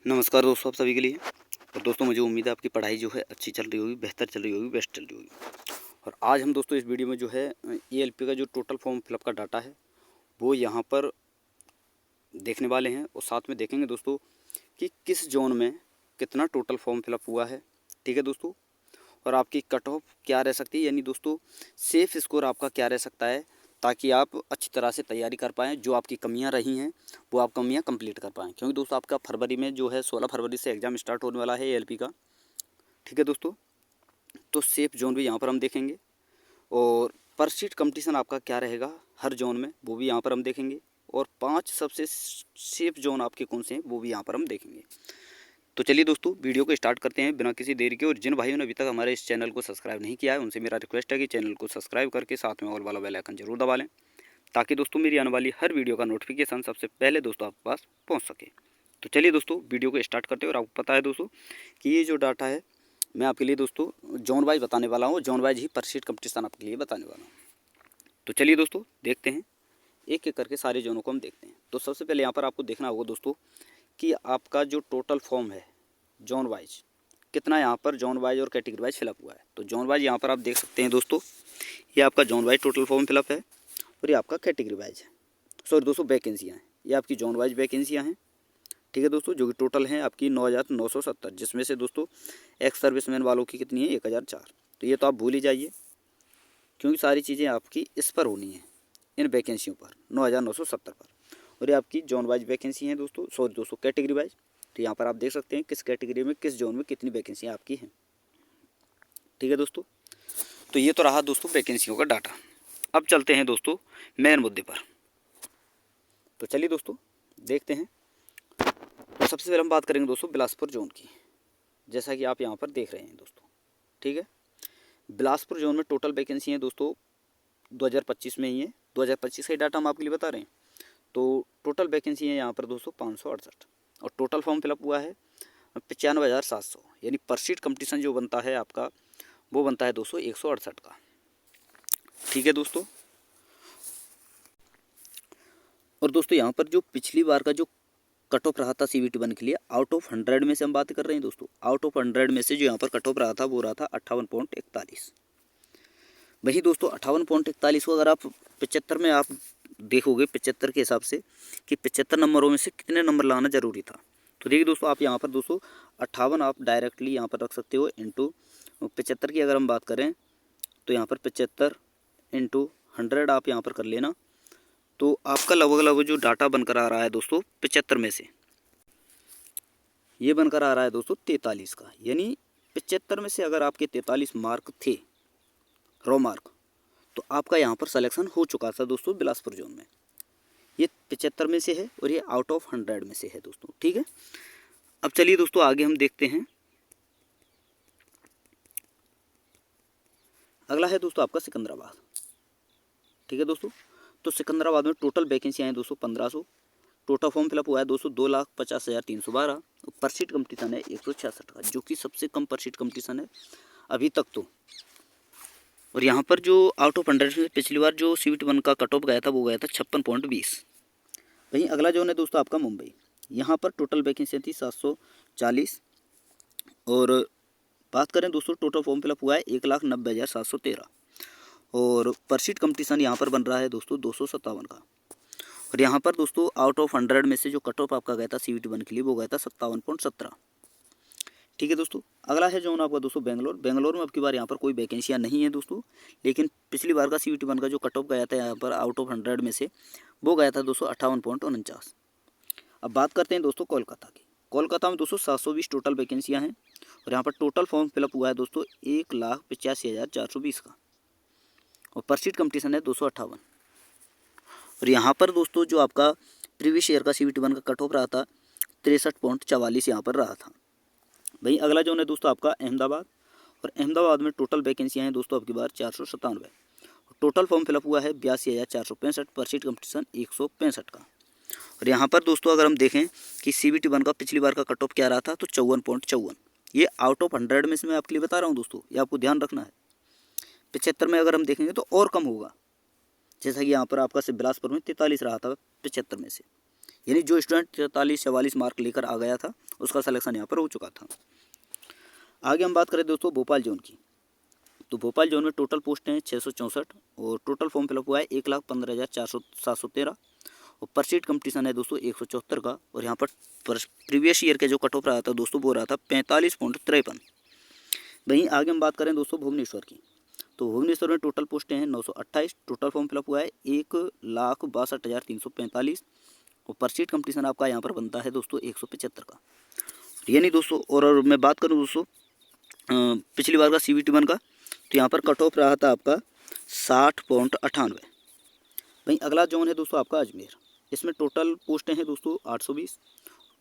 नमस्कार दोस्तों, आप सभी के लिए। और दोस्तों, मुझे उम्मीद है आपकी पढ़ाई जो है अच्छी चल रही होगी, बेहतर चल रही होगी, बेस्ट चल रही होगी। और आज हम दोस्तों इस वीडियो में जो है ईएलपी का जो टोटल फॉर्म फिलअप का डाटा है वो यहाँ पर देखने वाले हैं। और साथ में देखेंगे दोस्तों कि किस जोन में कितना टोटल फॉर्म फिलअप हुआ है। ठीक है दोस्तों, और आपकी कट ऑफ क्या रह सकती है, यानी दोस्तों सेफ स्कोर आपका क्या रह सकता है, ताकि आप अच्छी तरह से तैयारी कर पाएँ। जो आपकी कमियां रही हैं वो आप कमियां कंप्लीट कर पाएँ, क्योंकि दोस्तों आपका फरवरी में जो है 16 फरवरी से एग्ज़ाम स्टार्ट होने वाला है एएलपी का। ठीक है दोस्तों, तो सेफ जोन भी यहाँ पर हम देखेंगे, और पर सीट कंपटीशन आपका क्या रहेगा हर जोन में वो भी यहाँ पर हम देखेंगे, और 5 सबसे सेफ जोन आपके कौन से हैं वो भी यहाँ पर हम देखेंगे। तो चलिए दोस्तों, वीडियो को स्टार्ट करते हैं बिना किसी देरी के। और जिन भाइयों ने अभी तक हमारे इस चैनल को सब्सक्राइब नहीं किया है उनसे मेरा रिक्वेस्ट है कि चैनल को सब्सक्राइब करके साथ में ऑल वाला बेल आइकन जरूर दबा लें, ताकि दोस्तों मेरी आने वाली हर वीडियो का नोटिफिकेशन सबसे पहले दोस्तों आपके पास पहुंच सके। तो चलिए दोस्तों, वीडियो को स्टार्ट करते हैं। और आपको पता है दोस्तों कि ये जो डाटा है मैं आपके लिए दोस्तों जोन वाइज बताने वाला हूँ, जोन वाइज ही पर सीट कंपटीशन आपके लिए बताने वाला हूँ। तो चलिए दोस्तों देखते हैं, एक एक करके सारे जोनों को हम देखते हैं। तो सबसे पहले यहाँ पर आपको देखना होगा दोस्तों कि आपका जो टोटल फॉर्म है जोन वाइज कितना यहाँ पर जोन वाइज और कैटेगरी वाइज फिलअप हुआ है। तो जोन वाइज यहाँ पर आप देख सकते हैं दोस्तों, ये आपका zone wise total form fill up है, और ये आपका कैटेगरी वाइज है। सॉरी दोस्तों, वैकेंसियाँ हैं, ये आपकी जोन वाइज वैकेंसियाँ हैं। ठीक है दोस्तों, जो कि टोटल हैं आपकी 9,970, जिसमें से दोस्तों एक्स सर्विसमैन वालों की कितनी है 1,004। तो ये तो आप भूल ही जाइए, क्योंकि सारी चीज़ें आपकी इस पर होनी है, इन वैकेंसियों पर 9,970 पर। और ये आपकी जोन वाइज वैकेंसी हैं दोस्तों, सॉरी दोस्तों कैटेगरी वाइज। तो यहाँ पर आप देख सकते हैं किस कैटेगरी में किस जोन में कितनी वैकेंसियाँ आपकी हैं। ठीक है दोस्तों, तो ये तो रहा दोस्तों वैकेंसियों का डाटा। अब चलते हैं दोस्तों मेन मुद्दे पर। तो चलिए दोस्तों देखते हैं। तो सबसे पहले हम बात करेंगे दोस्तों बिलासपुर जोन की, जैसा कि आप यहाँ पर देख रहे हैं दोस्तों। ठीक है, बिलासपुर जोन में टोटल वैकेंसी है दोस्तों 2025 में ही है, 2025 का डाटा हम आपके लिए बता रहे हैं। तो टोटल वैकेंसी है यहाँ पर दोस्तों 568, और टोटल फॉर्म फिलअप हुआ है 95,700, यानी पर सीट कंपटीशन जो बनता है आपका वो बनता है दोस्तों 168 का। ठीक है दोस्तों, और दोस्तों यहाँ पर जो पिछली बार का जो कट ऑफ रहा था CVT 1 के लिए, आउट ऑफ 100 में से हम बात कर रहे हैं दोस्तों, आउट ऑफ 100 में से जो यहाँ पर कट ऑफ रहा था वो रहा था 58.41। वही दोस्तों 58.41 को अगर आप 75 में आप देखोगे, 75 के हिसाब से कि 75 नंबरों में से कितने नंबर लाना ज़रूरी था, तो देखिए दोस्तों आप यहाँ पर दोस्तों 58 आप डायरेक्टली यहाँ पर रख सकते हो इंटू 75 की अगर हम बात करें तो यहाँ पर 75 इंटू 100 आप यहाँ पर कर लेना। तो आपका लगभग लगभग जो डाटा बनकर आ रहा है दोस्तों 75 में से ये बनकर आ रहा है दोस्तों 43 का, यानी 75 में से अगर आपके 43 मार्क थे रॉ मार्क, तो आपका यहाँ पर सिलेक्शन हो चुका था दोस्तों बिलासपुर जोन में। ये 75 में से है और ये आउट ऑफ 100 में से है दोस्तों। ठीक है, अब चलिए दोस्तों आगे हम देखते हैं। अगला है दोस्तों आपका सिकंदराबाद। ठीक है दोस्तों, तो सिकंदराबाद में टोटल वैकेंसी हैं दोस्तों 1500, टोटल फॉर्म फिलअप हुआ है दोस्तों 2,50,312, पर सीट कंपटीशन है 166 का, जो कि सबसे कम पर सीट कंपटीशन है अभी तक तो। और यहाँ पर जो आउट ऑफ 100 में पिछली बार जो CVT 1 का कट ऑफ गया था वो गया था 56.20। वहीं अगला जोन है दोस्तों आपका मुंबई, यहाँ पर टोटल वैकेंसी थी 740, और बात करें दोस्तों टोटल फॉर्म फिलअप हुआ है 1,90,713, और पर सीट कंपटीशन यहाँ पर बन रहा है दोस्तों 257 का। और यहाँ पर दोस्तों आउट ऑफ 100 में से जो कट ऑफ आपका गया था CVT 1 के लिए वो गया था 57.17। ठीक है दोस्तों, अगला है जोन आपका दोस्तों बेंगलोर। बेंगलोर में अब की बार यहाँ पर कोई वैकेंसियाँ नहीं है दोस्तों, लेकिन पिछली बार का CVT 1 का जो कट ऑफ गया था यहाँ पर आउट ऑफ 100 में से वो गया था दोस्तों 58.49। अब बात करते हैं दोस्तों कोलकाता की। कोलकाता में दोस्तों 720 टोटल वैकेंसियाँ हैं, और यहाँ पर टोटल फॉर्म फिलअप हुआ है दोस्तों 1,85,420 का, और पर सीट कंपटीशन है 258। और यहाँ पर दोस्तों जो आपका प्रीवियस ईयर का CVT 1 का कट ऑफ रहा था 63.44 यहाँ पर रहा था। वहीं अगला जोन है दोस्तों आपका अहमदाबाद, और अहमदाबाद में टोटल वैकेंसियाँ हैं दोस्तों अब की बार 497, टोटल फॉर्म फिलअप हुआ है 82,465, पर सीट कंपटीशन 165 का। और यहाँ पर दोस्तों अगर हम देखें कि CVT 1 का पिछली बार का कट ऑफ क्या रहा था तो 54.54, ये आउट ऑफ 100 में से मैं आपके लिए बता रहा हूँ दोस्तों, ये आपको ध्यान रखना है। 75 में अगर हम देखेंगे तो और कम होगा, जैसा कि यहाँ पर आपका बिलासपुर में 43 रहा था 75 में से, यानी जो स्टूडेंट 43-44 मार्क लेकर आ गया था उसका सिलेक्शन यहाँ पर हो चुका था। आगे हम बात करें दोस्तों भोपाल जोन की, तो भोपाल जोन में टोटल पोस्ट हैं 664 और टोटल फॉर्म फिलअप हुआ है 1,15,713 और पर सीट कंपटीशन है दोस्तों 174 का। और यहाँ पर प्रीवियस ईयर के जो कट ऑफ रहा था दोस्तों वो रहा था 45.53। वहीं आगे हम बात करें दोस्तों भुवनेश्वर की, तो भुवनेश्वर में टोटल पोस्टें हैं 928, टोटल फॉर्म फिलअप हुआ है 1,62,345 और पर सीट कंपटीशन आपका यहाँ पर बनता है दोस्तों 175 का। यानी दोस्तों और मैं बात करूँ दोस्तों पिछली बार का CVT 1 का, तो यहाँ पर कट ऑफ रहा था आपका 60.98। वहीं अगला जोन है दोस्तों आपका अजमेर, इसमें टोटल पोस्टें हैं दोस्तों 820,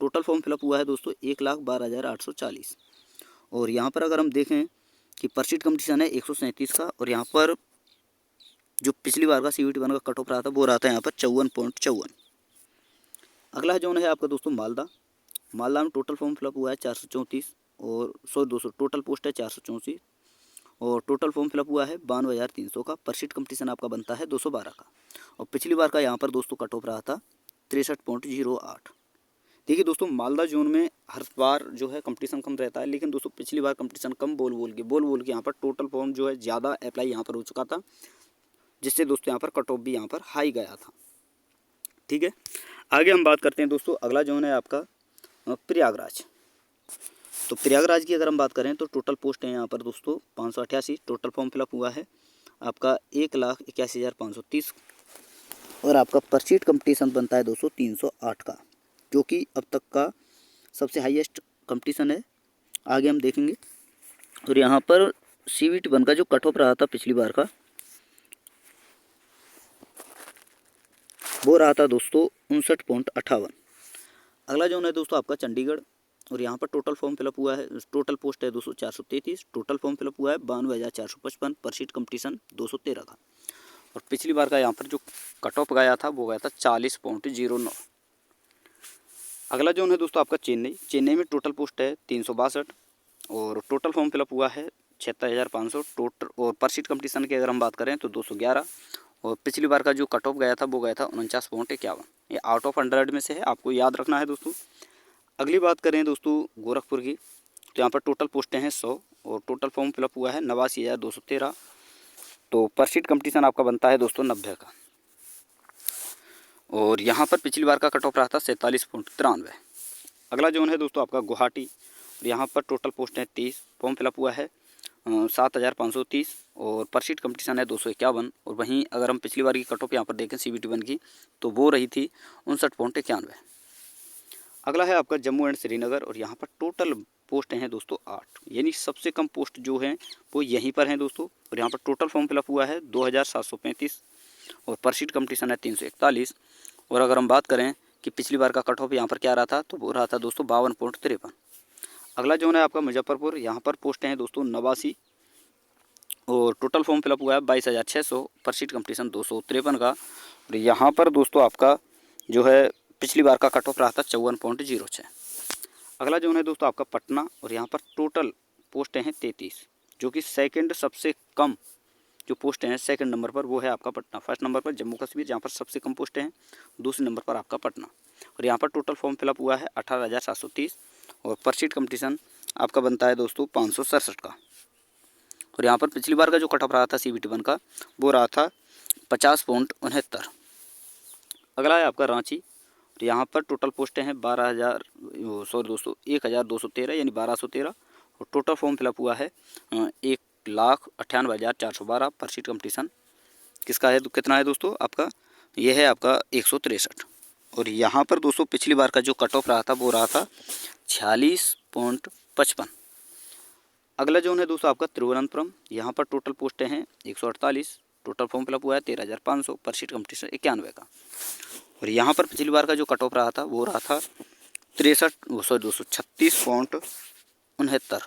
टोटल फॉर्म फिलअप हुआ है दोस्तों 1,12,840 और यहाँ पर अगर हम देखें कि पर सीट कंपटीशन है 137 का और यहाँ पर जो पिछली बार का CVT 1 का कट ऑफ रहा था वो रहा था यहाँ पर 54.54। अगला जोन है आपका दोस्तों मालदा, मालदा में टोटल फॉर्म फिलअप हुआ है 434 और 200 टोटल पोस्ट है 434 और टोटल फॉर्म फिलअप हुआ है 52,300 का। पर सीट कंपटीशन आपका बनता है 212 का और पिछली बार का यहाँ पर दोस्तों कट ऑफ रहा था 63.08। देखिए दोस्तों मालदा जोन में हर बार जो है कंपटीशन कम रहता है, लेकिन दोस्तों पिछली बार कंपटीशन कम बोल के यहाँ पर टोटल फॉर्म जो है ज़्यादा अप्लाई यहाँ पर हो चुका था, जिससे दोस्तों यहाँ पर कट ऑफ भी यहाँ पर हाई गया था। ठीक है, आगे हम बात करते हैं दोस्तों अगला जोन है आपका प्रयागराज। तो प्रयागराज की अगर हम बात करें तो टोटल पोस्ट है यहाँ पर दोस्तों 588, टोटल फॉर्म फिलअप हुआ है आपका 1,81,530 और आपका पर सीट कंपटीशन बनता है दोस्तों 308 का, जो कि अब तक का सबसे हाईएस्ट कंपटीशन है। आगे हम देखेंगे और यहाँ पर CVT 1 का जो कट ऑफ रहा था पिछली बार का वो रहा था दोस्तों 59.58। अगला जोन है दोस्तों आपका चंडीगढ़ और यहाँ पर टोटल फॉर्म फिलअप हुआ है, टोटल पोस्ट है दोस्तों 433, टोटल फॉर्म फिलअप हुआ है 52,455, पर सीट कंपटीशन 213 का और पिछली बार का यहाँ पर जो कट ऑफ गया था वो गया था 40.09। अगला जोन है दोस्तों आपका चेन्नई, चेन्नई में टोटल पोस्ट है 362 और टोटल फॉर्म फिलअप हुआ है 76,500 टोटल और पर सीट कंपटीशन की अगर हम बात करें तो 211 और पिछली बार का जो कट ऑफ गया था वो गया था 49.51। ये आउट ऑफ 100 में से है, आपको याद रखना है दोस्तों। अगली बात करें दोस्तों गोरखपुर की, तो यहाँ पर टोटल पोस्टें हैं 100 और टोटल फॉर्म फिलअप हुआ है 89,213 तो पर सीट कंपटीशन आपका बनता है दोस्तों 90 का और यहाँ पर पिछली बार का कट ऑफ रहा था 47.93। अगला जोन है दोस्तों आपका गुवाहाटी और यहाँ पर टोटल पोस्ट है 30, फॉर्म फिलअप हुआ है 7,530 और पर सीट कंपटीशन है 251 और वहीं अगर हम पिछली बार की कट ऑफ यहाँ पर देखें CVT 1 की तो वो रही थी 59.91। अगला है आपका जम्मू एंड श्रीनगर और यहाँ पर टोटल पोस्ट हैं दोस्तों 8, यानी सबसे कम पोस्ट जो हैं वो यहीं पर हैं दोस्तों और यहाँ पर टोटल फॉर्म फिलअप हुआ है 2,735 और पर सीट कंपटीशन है 341 और अगर हम बात करें कि पिछली बार का कट ऑफ यहाँ पर क्या रहा था तो वो रहा था दोस्तों 52.53। अगला जोन है आपका मुजफ्फरपुर, यहाँ पर पोस्टें हैं दोस्तों 89 और टोटल फॉर्म फिलअप हुआ है 22,600, पर सीट कंपटीशन 253 का और यहाँ पर दोस्तों आपका जो है पिछली बार का कट ऑफ रहा था 54.06। अगला जोन है दोस्तों आपका पटना और यहाँ पर टोटल पोस्टें हैं 33, जो कि सेकंड सबसे कम जो पोस्टें हैं सेकंड नंबर पर वो है आपका पटना। फर्स्ट नंबर पर जम्मू कश्मीर जहाँ पर सबसे कम पोस्टें हैं, दूसरे नंबर पर आपका पटना और यहाँ पर टोटल फॉर्म फिलअप हुआ है 18,730 और पर सीट कंपटीशन आपका बनता है दोस्तों 567 का और यहाँ पर पिछली बार का जो कट ऑफ रहा था CVT 1 का वो रहा था 50.69। अगला है आपका रांची, तो यहाँ पर टोटल पोस्टें हैं 1,213 यानी 1213 और टोटल फॉर्म फिलअप हुआ है 1,98,412, पर सीट कंपटीशन किसका है कितना है दोस्तों आपका, ये है आपका 163 और यहाँ पर दोस्तों पिछली बार का जो कट ऑफ रहा था वो रहा था 46.55। अगला जोन है दोस्तों आपका तिरुवनंतपुरम, यहाँ पर टोटल पोस्टें हैं 148, टोटल फॉर्म फिलअप हुआ है 13,500, पर सीट कंपटीशन 91 का और यहाँ पर पिछली बार का जो कट ऑफ रहा था वो रहा था 236.69।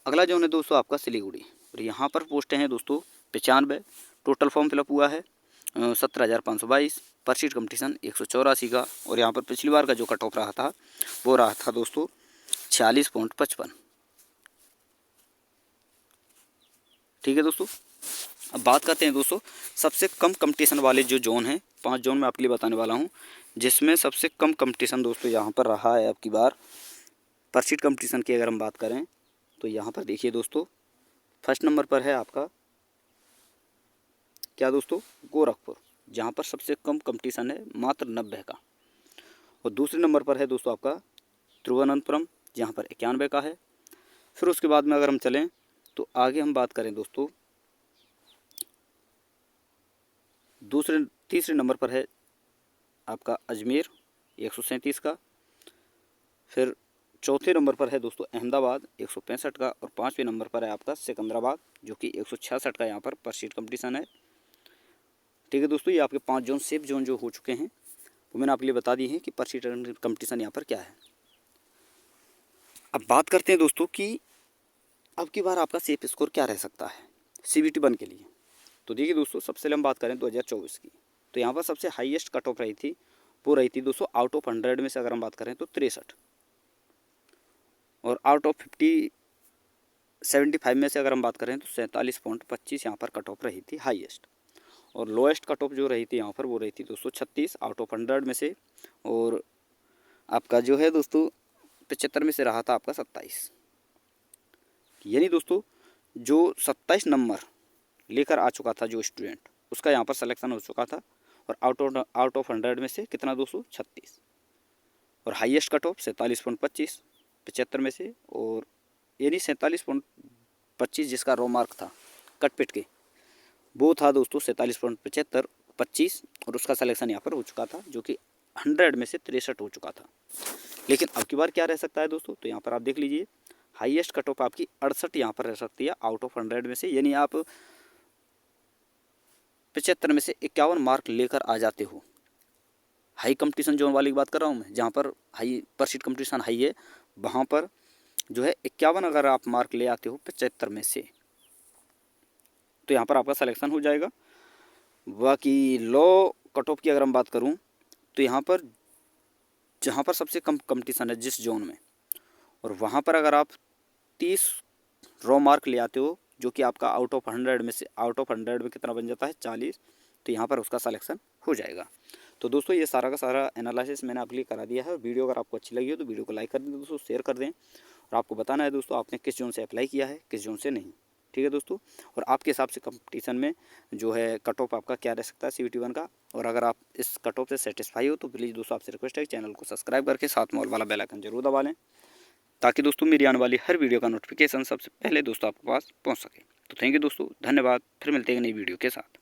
अगला जोन है दोस्तों आपका सिलीगुड़ी और यहाँ पर पोस्टें हैं दोस्तों 95, टोटल फॉर्म फिलअप हुआ है 17,522, पर सीट कंपटीशन 184 का और यहाँ पर पिछली बार का जो कट ऑफ रहा था वो रहा था दोस्तों 46.55। ठीक है दोस्तों, अब बात करते हैं दोस्तों सबसे कम कंपटीशन वाले जो जोन हैं, 5 जोन मैं आपके लिए बताने वाला हूँ। जिसमें सबसे कम कंपटीशन दोस्तों यहाँ पर रहा है अब की बार। परसीट कंपटीशन की अगर हम बात करें तो यहाँ पर देखिए दोस्तों, फर्स्ट नंबर पर है आपका क्या दोस्तों, गोरखपुर, जहाँ पर सबसे कम कंपटीशन है मात्र 90 का। और दूसरे नंबर पर है दोस्तों आपका तिरुवनंतपुरम, जहाँ पर 91 का है। फिर उसके बाद में अगर हम चलें तो आगे हम बात करें दोस्तों, तीसरे नंबर पर है आपका अजमेर 137 का। फिर चौथे नंबर पर है दोस्तों अहमदाबाद 165 का। और पाँचवें नंबर पर है आपका सिकंदराबाद, जो कि 166 का यहाँ पर परसीट कंपटीशन है। ठीक है दोस्तों, ये आपके 5 जोन सेफ जोन जो हो चुके हैं वो मैंने आपके लिए बता दी है कि परसीट कंपटीशन यहाँ पर क्या है। अब बात करते हैं दोस्तों कि अब की बार आपका सेफ स्कोर क्या रह सकता है CBT 1 के लिए। तो देखिए दोस्तों, सबसे पहले हम बात करें 2024 की, तो यहाँ पर सबसे हाईएस्ट कट ऑफ रही थी, वो रही थी दोस्तों आउट ऑफ 100 में से अगर हम बात करें तो 63। और आउट ऑफ 75 में से अगर हम बात करें तो 47.25 यहाँ पर कट ऑफ रही थी हाईएस्ट। और लोएस्ट कट ऑफ जो रही थी यहाँ पर वो रही थी दोस्तों 36 आउट ऑफ 100 में से। और आपका जो है दोस्तों 75 में से रहा था आपका 27। यानी दोस्तों जो 27 नंबर लेकर आ चुका था जो स्टूडेंट, उसका यहाँ पर सिलेक्शन हो चुका था। और आउट ऑफ 100 में से कितना दोस्तों, 36। और हाईएस्ट कट ऑफ 47.25 75 में से। और यानी 47.25 जिसका रो मार्क था कट पिट के, वो था दोस्तों 47.75 और उसका सिलेक्शन यहाँ पर हो चुका था, जो कि 100 में से 63 हो चुका था। लेकिन अब की बार क्या रह सकता है दोस्तों, तो यहाँ पर आप देख लीजिए, हाईएस्ट कट ऑफ आपकी 68 यहाँ पर रह सकती है आउट ऑफ 100 में से। यानी आप 75 में से 51 मार्क लेकर आ जाते हो। हाई कंपटीशन जोन वाली की बात कर रहा हूँ मैं, जहाँ पर हाई परसीट कंपटीशन हाई है, वहाँ पर जो है 51 अगर आप मार्क ले आते हो 75 में से, तो यहाँ पर आपका सिलेक्शन हो जाएगा। बाकी लो कट ऑफ की अगर हम बात करूँ तो यहाँ पर जहाँ पर सबसे कम कंपटीशन है जिस जोन में, और वहाँ पर अगर आप 30 रो मार्क ले आते हो, जो कि आपका आउट ऑफ 100 में से, आउट ऑफ 100 में कितना बन जाता है 40, तो यहाँ पर उसका सिलेक्शन हो जाएगा। तो दोस्तों ये सारा का सारा एनालिसिस मैंने आपके लिए करा दिया है। वीडियो अगर आपको अच्छी लगी हो तो वीडियो को लाइक कर दें दोस्तों, शेयर कर दें। और आपको बताना है दोस्तों आपने किस जोन से अप्लाई किया है, किस जोन से नहीं। ठीक है दोस्तों, और आपके हिसाब से कंपटीशन में जो है कट ऑफ आपका क्या रह सकता है CBT 1 का। और अगर आप इस कट ऑफ से सेटिस्फाई हो तो प्लीज़ दोस्तों आपसे रिक्वेस्ट है चैनल को सब्सक्राइब करके साथ में ऑल वाला बेल आइकन जरूर दबा लें, ताकि दोस्तों मेरी आने वाली हर वीडियो का नोटिफिकेशन सबसे पहले दोस्तों आपके पास पहुँच सके। तो थैंक यू दोस्तों, धन्यवाद। फिर मिलते हैं नई वीडियो के साथ।